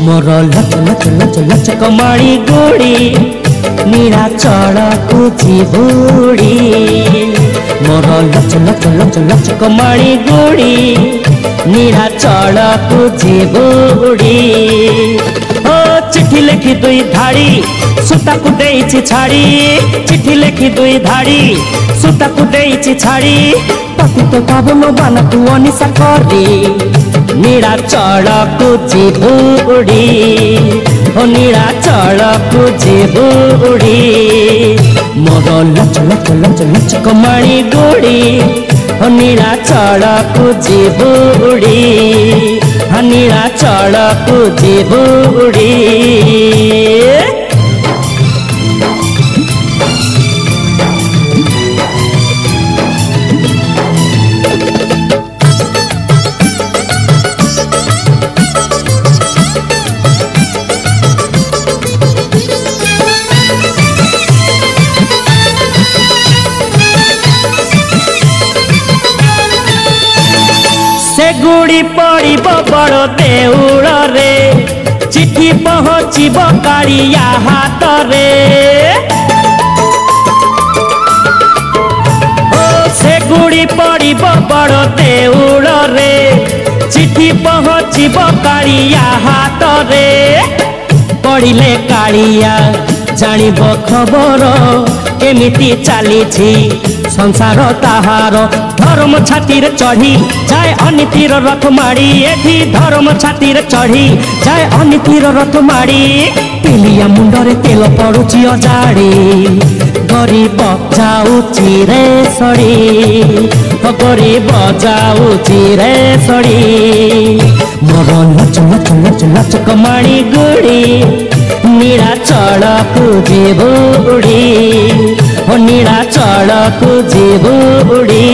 मोर लच लच लच लच कमाणी गोड़ी नीरा चढ़कु चिबुड़ी मोर लच लच लच लच कमाणी गोड़ी नीरा चढ़कु चिबुड़ी ओ चिट्ठी लेखी दुई धाड़ी सुता को देइछि छाड़ी चिट्ठी लेखी दुई धाड़ी सुता को देइछि छाड़ी पति तो पावन बाना तू अनिसा करी नीरा चढ़कु चिबुड़ी ओ नीरा चढ़कु चिबुड़ी मोर लच लच लच लच कमाणी गोड़ी ओ नीरा चढ़कु चिबुड़ी नीरा चढ़कु चिबुड़ी गुड़ी पड़ब बड़ देउल रे चिट्ठी पहुँचब कालिया हाथ रे ओ से गुड़ी पड़ब बड़ देउल रे चिट्ठी पहुँचब कालिया हाथ रे पढ़िले कालिया जानिब खबर केमिति चली संसार ताहार धर्म छातिर चढ़ी जाए अनितिर रथ माड़ी एठी धर्म छातिर चढ़ी जाए अनितिर रथ माड़ी पिलिया मुंडरे तेल पड़ुची अजाड़ी गरीब जाऊची रे सड़ी गरीब जाऊची रे सड़ी मोर लच लच लच लच कमाणी गोड़ी नीरा चढ़कु चिबुड़ी ओ नीरा चढ़कु चिबुड़ी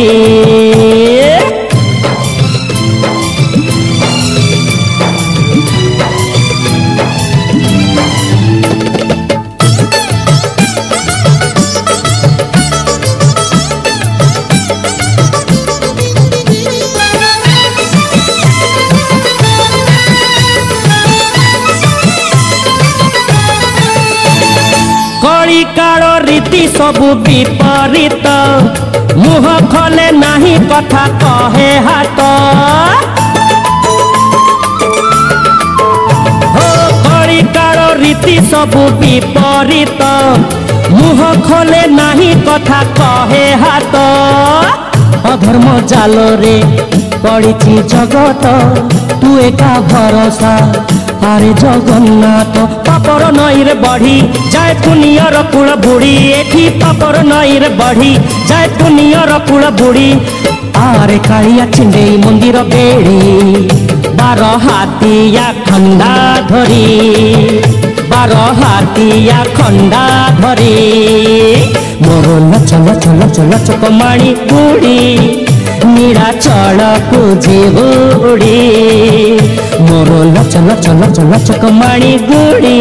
काल रीति सबु विपरीत मुह खले नाही कथा कहे हाथ हो कड़ी काल रीति सबु विपरीत मुह खले नाही कथा कहे हाथ अधर्म जाल रे पड़ी जगत तू एका भरोसा आरे जगन्नाथ पापर नई रे बढ़ी जाए पुनियर कूल बुड़ी एठी पापर नई रे बढ़ी जाए पुनियर कूल बुड़ी आरे कालिया छिंडे मंदिर बेड़ी 12 हाथिया खंडा धरी 12 हाथिया खंडा धरी मोर लच लच लच लच कमाणी गोड़ी नीरा चढ़कु चिबुड़ी मोर लच लच लच लच कमाणी गोड़ी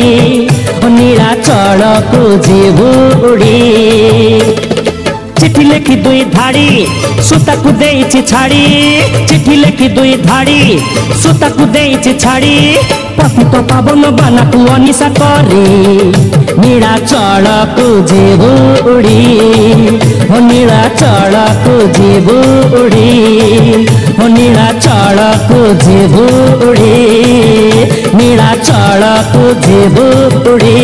नीरा चढ़कु चिबुड़ी चिट्ठी लेखी दुई धाड़ी सुता को देइछि छाड़ी चिट्ठी लेखी दुई धाड़ी सुता को देइछि छाड़ी पति तो पावन बाना तू अनिसा करी नीरा चढ़कु चिबुड़ी ओ नीरा चढ़कु चिबुड़ी ओ नीरा चढ़कु चिबुड़ी नीरा चढ़कु चिबुड़ी।